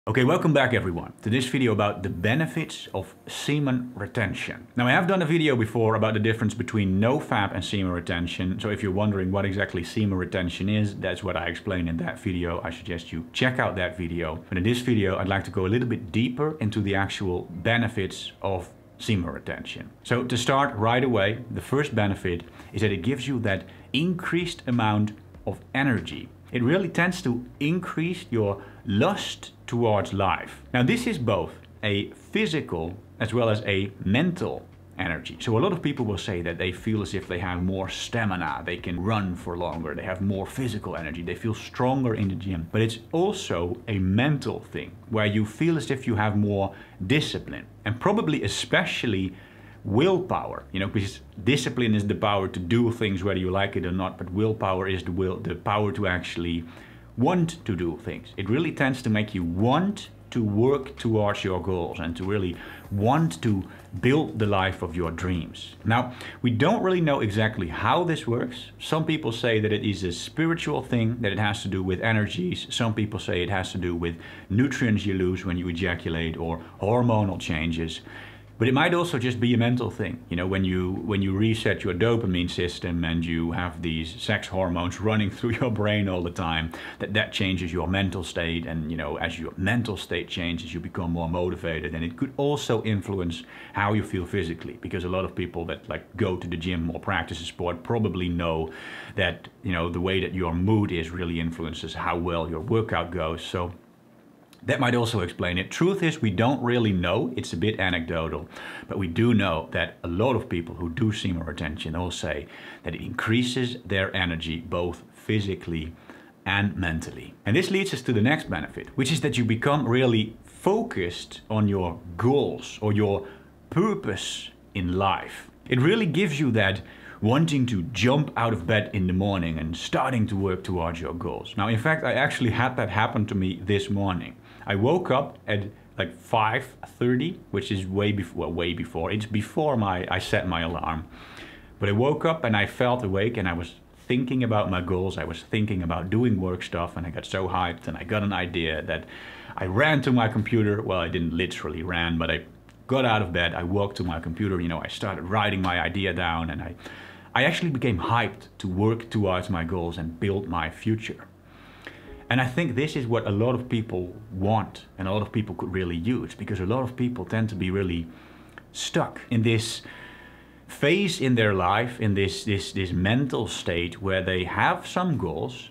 Okay, welcome back everyone to this video about the benefits of semen retention. Now I have done a video before about the difference between nofap and semen retention. So if you're wondering what exactly semen retention is, that's what I explained in that video. I suggest you check out that video. But in this video, I'd like to go a little bit deeper into the actual benefits of semen retention. So to start right away, the first benefit is that it gives you that increased amount of energy. It really tends to increase your lust towards life. Now this is both a physical as well as a mental energy. So a lot of people will say that they feel as if they have more stamina, they can run for longer, they have more physical energy, they feel stronger in the gym. But it's also a mental thing where you feel as if you have more discipline, and probably especially willpower, because discipline is the power to do things whether you like it or not, but willpower is the power to actually want to do things. It really tends to make you want to work towards your goals and to really want to build the life of your dreams. Now, we don't really know exactly how this works. Some people say that it is a spiritual thing, that it has to do with energies. Some people say it has to do with nutrients you lose when you ejaculate or hormonal changes. But it might also just be a mental thing. When you reset your dopamine system and you have these sex hormones running through your brain all the time, that changes your mental state. And as your mental state changes, you become more motivated. And it could also influence how you feel physically, because a lot of people that go to the gym or practice a sport probably know that the way that your mood is really influences how well your workout goes. So that might also explain it. Truth is, we don't really know. It's a bit anecdotal, but we do know that a lot of people who do semen retention all say that it increases their energy both physically and mentally. And this leads us to the next benefit, which is that you become really focused on your goals or your purpose in life. It really gives you that wanting to jump out of bed in the morning and starting to work towards your goals. Now, in fact, I actually had that happen to me this morning. I woke up at 5:30, which is way before. It's before I set my alarm. But I woke up and I felt awake and I was thinking about my goals. I was thinking about doing work stuff, and I got so hyped and I got an idea that I ran to my computer. Well, I didn't literally ran, but I got out of bed, I walked to my computer, I started writing my idea down, and I actually became hyped to work towards my goals and build my future. And I think this is what a lot of people want and a lot of people could really use, because a lot of people tend to be really stuck in this phase in their life, in this mental state where they have some goals,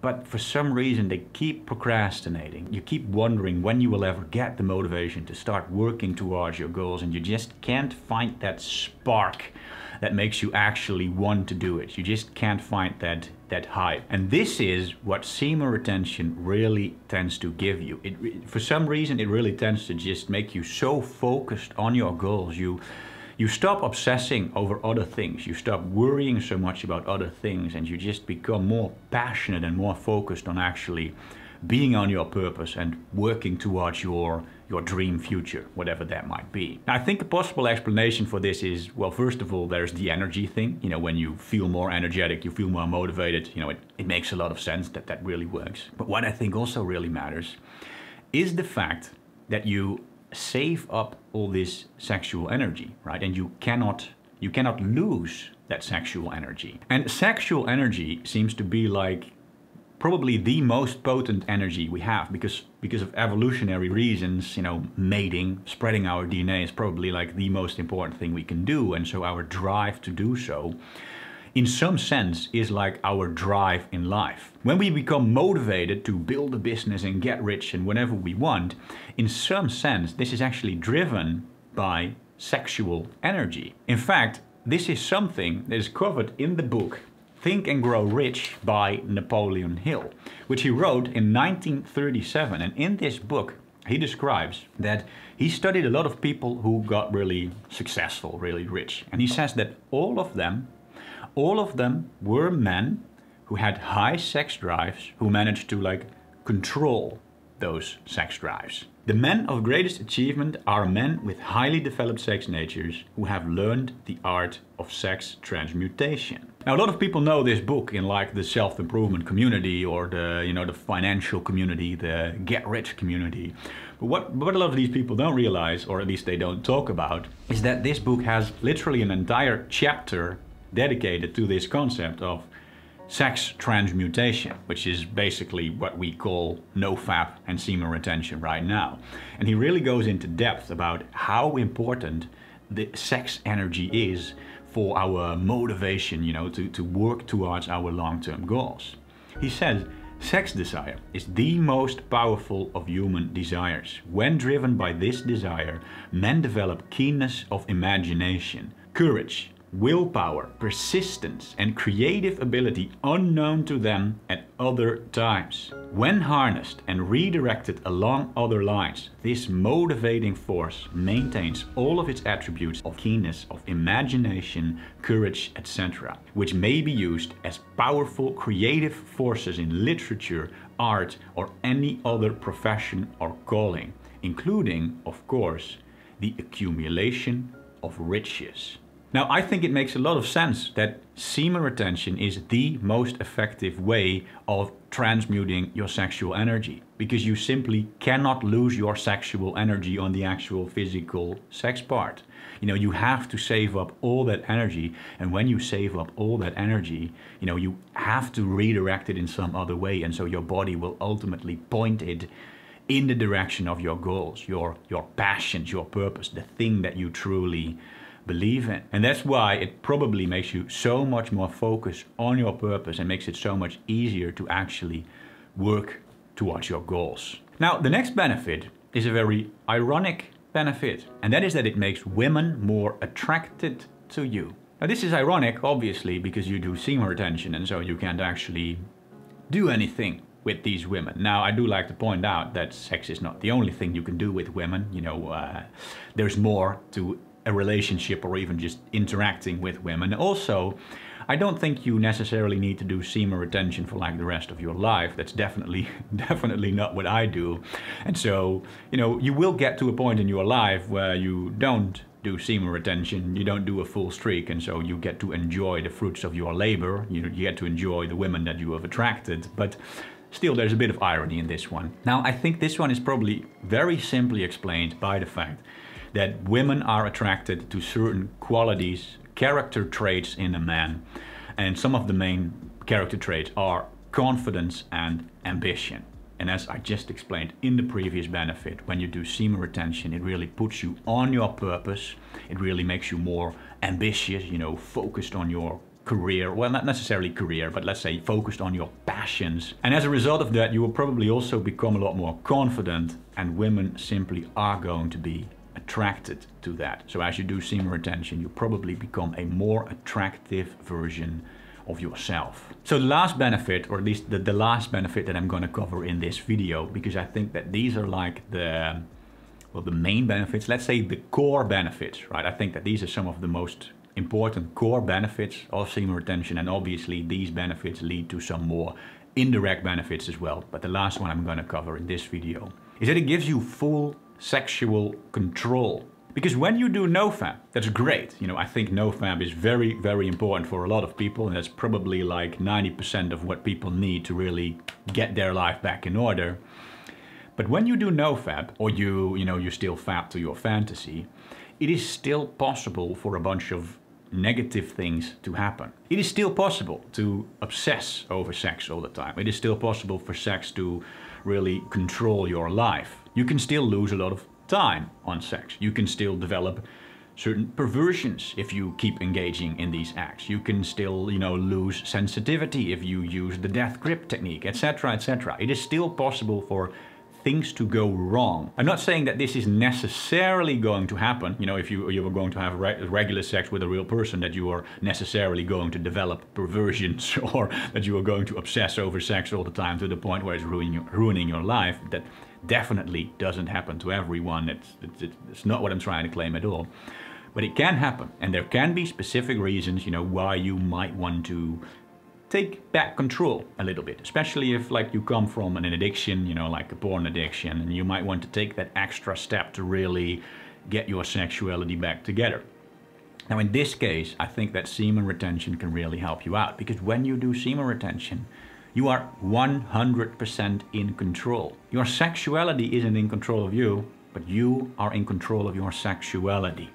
but for some reason they keep procrastinating. You keep wondering when you will ever get the motivation to start working towards your goals, and you just can't find that spark that makes you actually want to do it. You just can't find that hype. And this is what semen retention really tends to give you. For some reason, it really tends to just make you so focused on your goals. You stop obsessing over other things. You stop worrying so much about other things, and you just become more passionate and more focused on actually being on your purpose and working towards your dream future, whatever that might be. Now, I think a possible explanation for this is, well, first of all, there's the energy thing. When you feel more energetic, you feel more motivated, it makes a lot of sense that really works. But what I think also really matters is the fact that you save up all this sexual energy, right? And you cannot lose that sexual energy. And sexual energy seems to be probably the most potent energy we have, because of evolutionary reasons. Mating, spreading our DNA is probably the most important thing we can do, and so our drive to do so in some sense is our drive in life. When we become motivated to build a business and get rich and whatever we want, in some sense this is actually driven by sexual energy. In fact, this is something that is covered in the book Think and Grow Rich by Napoleon Hill, which he wrote in 1937. And in this book, he describes that he studied a lot of people who got really successful, really rich. And he says that all of them were men who had high sex drives, who managed to control those sex drives. The men of greatest achievement are men with highly developed sex natures who have learned the art of sex transmutation. Now, a lot of people know this book in like the self-improvement community or the, you know, the financial community, the get-rich community. But what a lot of these people don't realize, or at least they don't talk about, is that this book has literally an entire chapter dedicated to this concept of sex transmutation, which is basically what we call nofap and semen retention right now. And he really goes into depth about how important the sex energy is for our motivation, you know, to work towards our long-term goals. He says, sex desire is the most powerful of human desires. When driven by this desire, men develop keenness of imagination, courage, willpower, persistence, and creative ability unknown to them at other times. When harnessed and redirected along other lines, this motivating force maintains all of its attributes of keenness of imagination, courage, etc., which may be used as powerful creative forces in literature, art, or any other profession or calling, including, of course, the accumulation of riches. Now, I think it makes a lot of sense that semen retention is the most effective way of transmuting your sexual energy, because you simply cannot lose your sexual energy on the actual physical sex part. You know, you have to save up all that energy, and when you save up all that energy, you know, you have to redirect it in some other way, and so your body will ultimately point it in the direction of your goals, your passions, your purpose, the thing that you truly believe in. And that's why it probably makes you so much more focused on your purpose and makes it so much easier to actually work towards your goals. Now, the next benefit is a very ironic benefit, and that is that it makes women more attracted to you. Now, this is ironic, obviously, because you do semen retention, and so you can't actually do anything with these women. Now, I do like to point out that sex is not the only thing you can do with women. You know, there's more to a relationship or even just interacting with women. Also, I don't think you necessarily need to do semen retention for like the rest of your life. That's definitely not what I do. And so, you know, you will get to a point in your life where you don't do semen retention, you don't do a full streak, and so you get to enjoy the fruits of your labor. You get to enjoy the women that you have attracted, but still there's a bit of irony in this one. Now, I think this one is probably very simply explained by the fact that women are attracted to certain qualities, character traits in a man. And some of the main character traits are confidence and ambition. And as I just explained in the previous benefit, when you do semen retention, it really puts you on your purpose. It really makes you more ambitious, you know, focused on your career. Well, not necessarily career, but let's say focused on your passions. And as a result of that, you will probably also become a lot more confident, and women simply are going to be attracted to that. So as you do semen retention, you probably become a more attractive version of yourself. So the last benefit, or at least the last benefit that I'm going to cover in this video, because I think that these are like the main benefits, let's say the core benefits, right? I think that these are some of the most important core benefits of semen retention, and obviously these benefits lead to some more indirect benefits as well. But the last one I'm going to cover in this video is that it gives you full sexual control. Because when you do nofap, that's great. You know, I think nofap is very, very important for a lot of people, and that's probably like 90% of what people need to really get their life back in order. But when you do nofap, or you still fap to your fantasy, it is still possible for a bunch of negative things to happen. It is still possible to obsess over sex all the time. It is still possible for sex to really control your life. You can still lose a lot of time on sex. You can still develop certain perversions if you keep engaging in these acts. You can still, lose sensitivity if you use the death grip technique, etc., etc. It is still possible for things to go wrong. I'm not saying that this is necessarily going to happen. If you were going to have regular sex with a real person, that you are necessarily going to develop perversions or that you are going to obsess over sex all the time to the point where it's ruining your life. That definitely doesn't happen to everyone. It's not what I'm trying to claim at all. But it can happen, and there can be specific reasons, why you might want to take back control a little bit, especially if you come from an addiction, like a porn addiction, and you might want to take that extra step to really get your sexuality back together. Now in this case, I think that semen retention can really help you out, because when you do semen retention, you are 100% in control. Your sexuality isn't in control of you, but you are in control of your sexuality.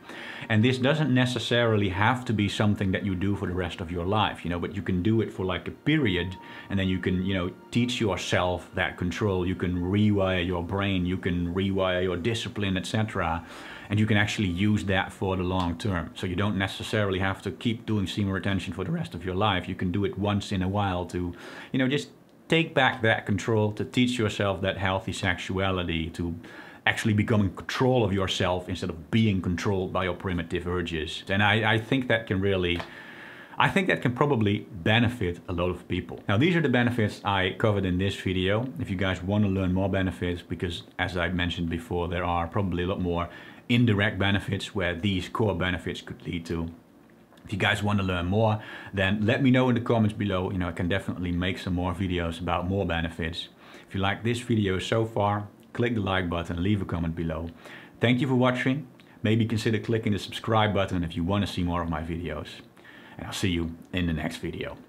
And this doesn't necessarily have to be something that you do for the rest of your life, but you can do it for like a period, and then you can, teach yourself that control. You can rewire your brain, you can rewire your discipline, etc. And you can actually use that for the long term. So you don't necessarily have to keep doing semen retention for the rest of your life. You can do it once in a while to, just take back that control, to teach yourself that healthy sexuality, to actually become in control of yourself instead of being controlled by your primitive urges. And I think that can probably benefit a lot of people. Now, these are the benefits I covered in this video. If you guys want to learn more benefits, because as I mentioned before, there are probably a lot more indirect benefits where these core benefits could lead to. If you guys want to learn more, then let me know in the comments below. I can definitely make some more videos about more benefits. If you like this video so far, click the like button, leave a comment below. Thank you for watching. Maybe consider clicking the subscribe button if you want to see more of my videos. And I'll see you in the next video.